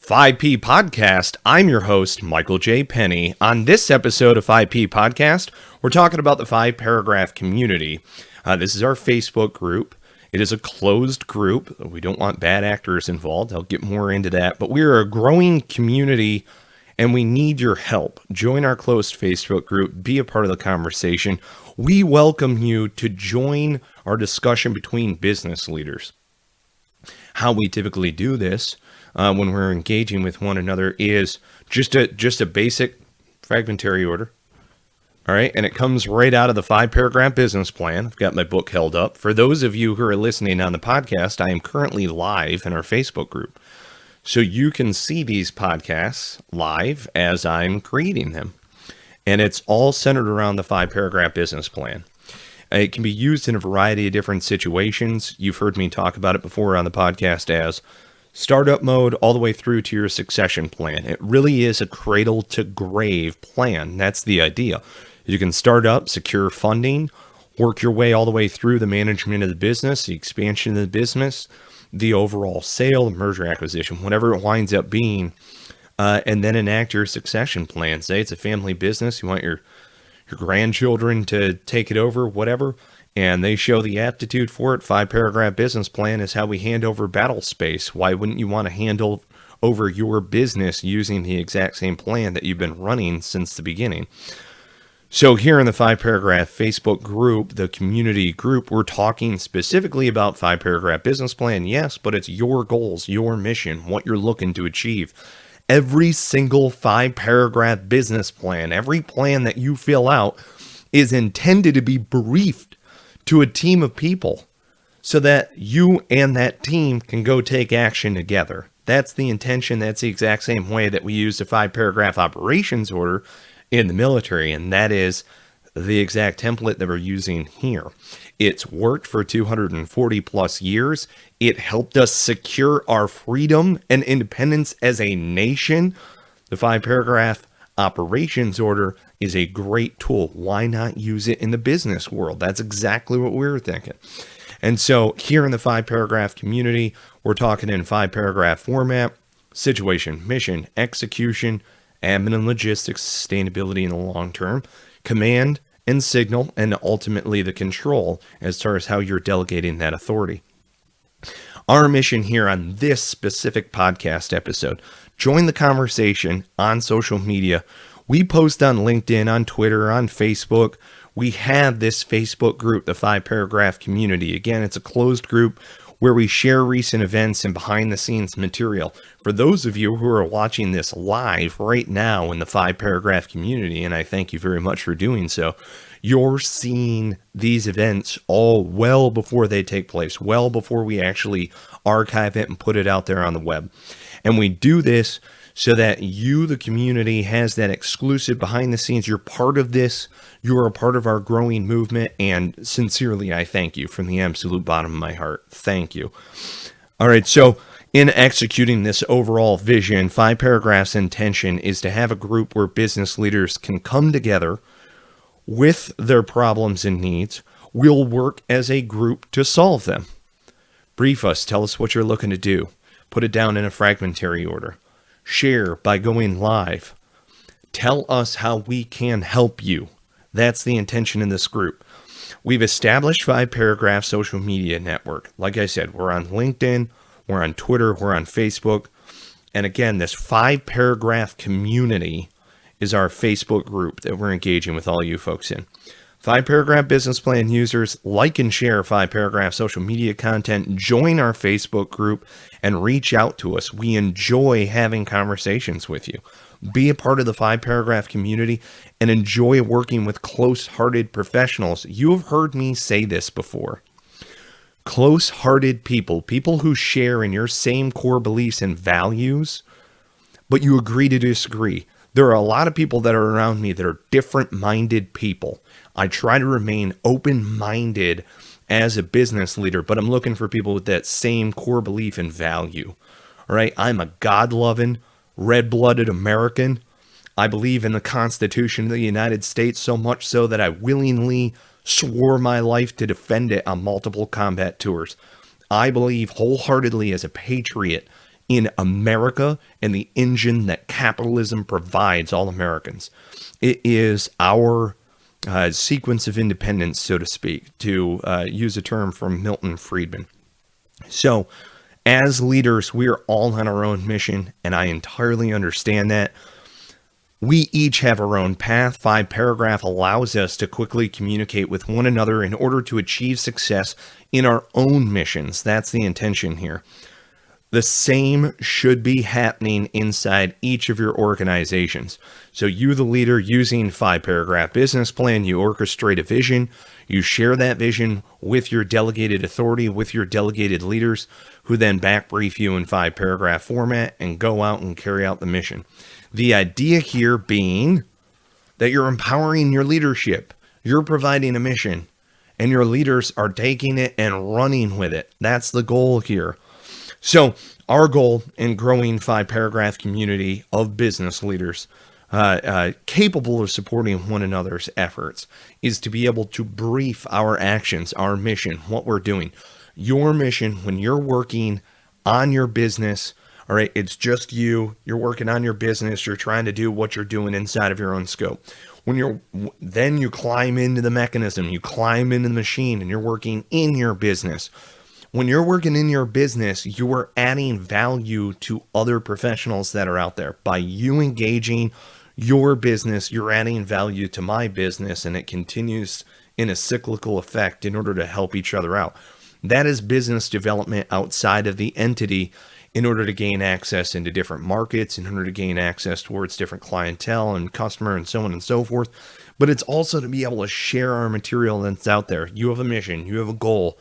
5P Podcast. I'm your host, Michael J. Penny. On this episode of 5P Podcast, we're talking about the 5-paragraph community. This is our Facebook group. It is a closed group. We don't want bad actors involved. I'll get more into that. But we're a growing community, and we need your help. Join our closed Facebook group. Be a part of the conversation. We welcome you to join our discussion between business leaders. How we typically do this when we're engaging with one another is just a basic fragmentary order. All right. And it comes right out of the 5-paragraph business plan. I've got my book held up. For those of you who are listening on the podcast, I am currently live in our Facebook group. So you can see these podcasts live as I'm creating them. And it's all centered around the 5-paragraph business plan. It can be used in a variety of different situations. You've heard me talk about it before on the podcast as startup mode all the way through to your succession plan. It really is a cradle to grave plan. That's the idea. You can start up, secure funding, work your way all the way through the management of the business, the expansion of the business, the overall sale, the merger acquisition, whatever it winds up being, and then enact your succession plan. Say it's a family business. You want your grandchildren to take it over, whatever, and they show the aptitude for it. 5-paragraph business plan is how we hand over battle space. Why wouldn't you want to handle over your business using the exact same plan that you've been running since the beginning? So here in the 5-paragraph Facebook group, the community group, we're talking specifically about 5-paragraph business plan. Yes, but it's your goals, your mission, what you're looking to achieve. Every single 5-paragraph business plan, every plan that you fill out is intended to be briefed to a team of people so that you and that team can go take action together. That's the intention. That's the exact same way that we use the 5-paragraph operations order in the military, and that is the exact template that we're using here. It's worked for 240 plus years. It helped us secure our freedom and independence as a nation. The 5-paragraph operations order is a great tool. Why not use it in the business world? That's exactly what we were thinking. And so here in the 5-paragraph community, we're talking in 5-paragraph format: situation, mission, execution, admin and logistics, sustainability in the long term, command and signal, and ultimately the control as far as how you're delegating that authority. Our mission here on this specific podcast episode: join the conversation on social media. We post on LinkedIn, on Twitter, on Facebook. We have this Facebook group, the 5-paragraph community. Again, it's a closed group where we share recent events and behind the scenes material. For those of you who are watching this live right now in the 5-paragraph community, and I thank you very much for doing so, you're seeing these events all well before they take place, well before we actually archive it and put it out there on the web. And we do this so that you, the community, has that exclusive behind the scenes. You're part of this. You're a part of our growing movement. And sincerely, I thank you from the absolute bottom of my heart. Thank you. All right. So in executing this overall vision, 5-paragraphs intention is to have a group where business leaders can come together with their problems and needs. We'll work as a group to solve them. Brief us. Tell us what you're looking to do. Put it down in a fragmentary order. Share by going live. Tell us how we can help you. That's the intention in this group. We've established 5-paragraph social media network. Like I said, we're on LinkedIn, we're on Twitter, we're on Facebook. And again, this 5-paragraph community is our Facebook group that we're engaging with all you folks in. 5-paragraph business plan users, like and share 5-paragraph social media content, join our Facebook group, and reach out to us. We enjoy having conversations with you. Be a part of the 5-paragraph community and enjoy working with close-hearted professionals. You have heard me say this before. Close-hearted people, people who share in your same core beliefs and values, but you agree to disagree. There are a lot of people that are around me that are different-minded people. I try to remain open-minded as a business leader, but I'm looking for people with that same core belief and value. All right, I'm a God-loving, red-blooded American. I believe in the Constitution of the United States so much so that I willingly swore my life to defend it on multiple combat tours. I believe wholeheartedly as a patriot in America and the engine that capitalism provides all Americans. It is our sequence of independence, so to speak, to use a term from Milton Friedman. So, as leaders, we are all on our own mission, and I entirely understand that. We each have our own path. 5-paragraph allows us to quickly communicate with one another in order to achieve success in our own missions. That's the intention here. The same should be happening inside each of your organizations. So you, the leader, using 5-paragraph business plan, you orchestrate a vision, you share that vision with your delegated authority, with your delegated leaders, who then back brief you in 5-paragraph format and go out and carry out the mission. The idea here being that you're empowering your leadership. You're providing a mission, and your leaders are taking it and running with it. That's the goal here. So our goal in growing 5-paragraph community of business leaders capable of supporting one another's efforts is to be able to brief our actions, our mission, what we're doing. Your mission when you're working on your business, all right, it's just you're working on your business, you're trying to do what you're doing inside of your own scope. Then you climb into the mechanism, you climb into the machine, and you're working in your business. When you're working in your business, you are adding value to other professionals that are out there. By you engaging your business, you're adding value to my business, and it continues in a cyclical effect in order to help each other out. That is business development outside of the entity in order to gain access into different markets, in order to gain access towards different clientele and customer and so on and so forth. But it's also to be able to share our material that's out there. You have a mission, you have a goal.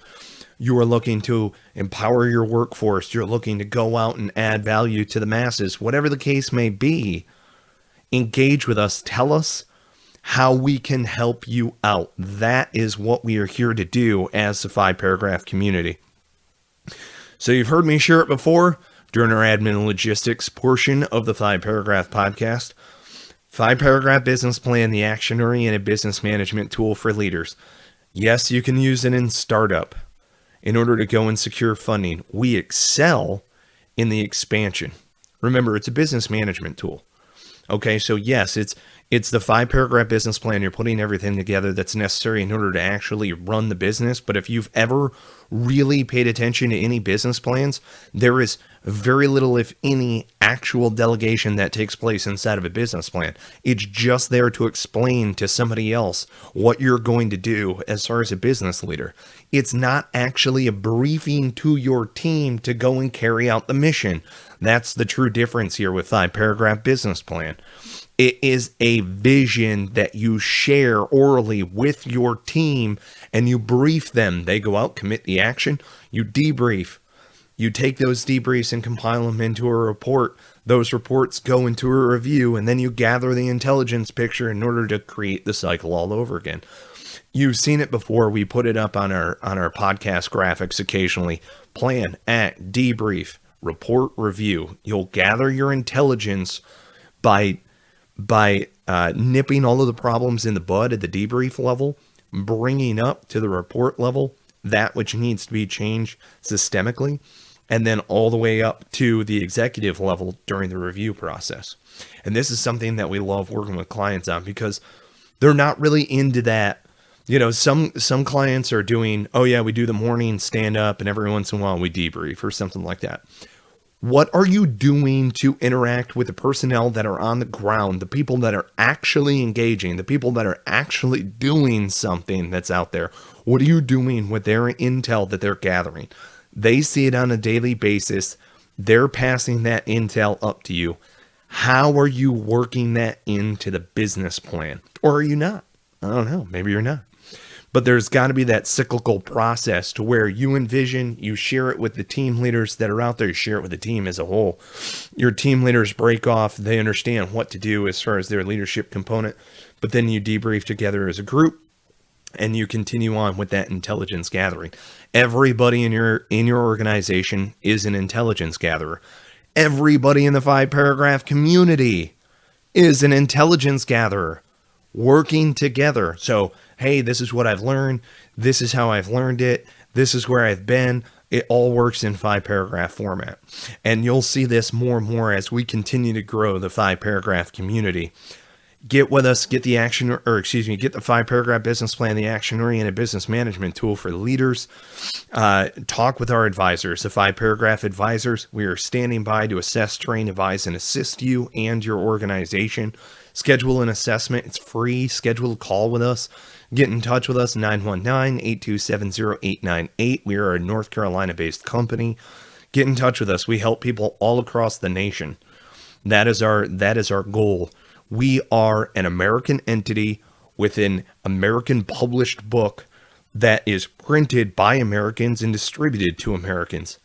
You are looking to empower your workforce. You're looking to go out and add value to the masses. Whatever the case may be, engage with us. Tell us how we can help you out. That is what we are here to do as the 5-paragraph community. So you've heard me share it before during our admin and logistics portion of the 5-paragraph podcast. 5-paragraph business plan, the action-oriented business management tool for leaders. Yes, you can use it in startup in order to go and secure funding. We excel in the expansion. Remember, it's a business management tool. Okay, so yes, it's the 5-paragraph business plan. You're putting everything together that's necessary in order to actually run the business. But if you've ever really paid attention to any business plans, there is very little, if any, actual delegation that takes place inside of a business plan. It's just there to explain to somebody else what you're going to do as far as a business leader. It's not actually a briefing to your team to go and carry out the mission. That's the true difference here with 5-paragraph business plan. It is a vision that you share orally with your team and you brief them. They go out, commit the action, you debrief. You take those debriefs and compile them into a report. Those reports go into a review, and then you gather the intelligence picture in order to create the cycle all over again. You've seen it before. We put it up on our podcast graphics occasionally. Plan, act, debrief, report, review. You'll gather your intelligence by nipping all of the problems in the bud at the debrief level, bringing up to the report level that which needs to be changed systemically, and then all the way up to the executive level during the review process. And this is something that we love working with clients on because they're not really into that. You know, some clients are doing, oh yeah, we do the morning stand up and every once in a while we debrief or something like that. What are you doing to interact with the personnel that are on the ground, the people that are actually engaging, the people that are actually doing something that's out there? What are you doing with their intel that they're gathering? They see it on a daily basis. They're passing that intel up to you. How are you working that into the business plan? Or are you not? I don't know. Maybe you're not. But there's got to be that cyclical process to where you envision, you share it with the team leaders that are out there, you share it with the team as a whole. Your team leaders break off, they understand what to do as far as their leadership component, but then you debrief together as a group and you continue on with that intelligence gathering. Everybody in your organization is an intelligence gatherer. Everybody in the 5-paragraph community is an intelligence gatherer working together. So, hey, this is what I've learned. This is how I've learned it. This is where I've been. It all works in 5-paragraph format. And you'll see this more and more as we continue to grow the 5-paragraph community. Get with us, get the get the 5-paragraph business plan, the action-oriented business management tool for leaders. Talk with our advisors, the 5-paragraph advisors. We are standing by to assess, train, advise, and assist you and your organization. Schedule an assessment. It's free. Schedule a call with us. Get in touch with us, 919-827-0898. We are a North Carolina-based company. Get in touch with us. We help people all across the nation. That is our goal. We are an American entity with an American published book that is printed by Americans and distributed to Americans.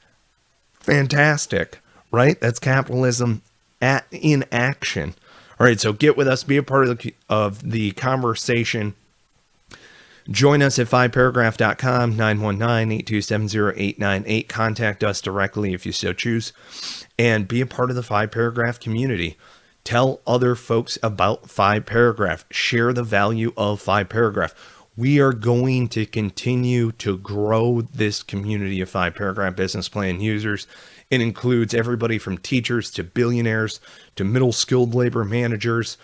Fantastic, right? That's capitalism in action. All right, so get with us, be a part of the conversation. Join us at 5paragraph.com, 919-827-0898. Contact us directly if you so choose, and be a part of the 5-paragraph community. Tell other folks about 5-paragraph. Share the value of 5-paragraph. We are going to continue to grow this community of 5-paragraph business plan users. It includes everybody from teachers to billionaires to middle skilled labor managers.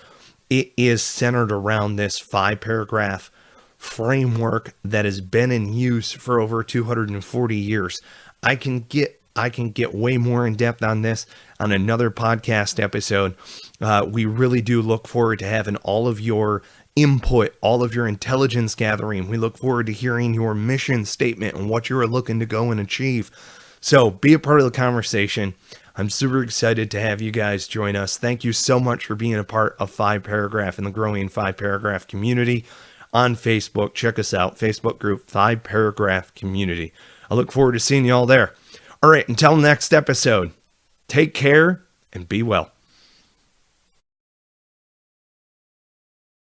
It is centered around this 5-paragraph framework that has been in use for over 240 years. I can get way more in depth on this on another podcast episode. We really do look forward to having all of your input, all of your intelligence gathering. We look forward to hearing your mission statement and what you're looking to go and achieve. So be a part of the conversation. I'm super excited to have you guys join us. Thank you so much for being a part of 5-paragraph and the growing 5-paragraph community on Facebook. Check us out, Facebook group 5-paragraph community. I look forward to seeing you all there. All right, until next episode, take care and be well.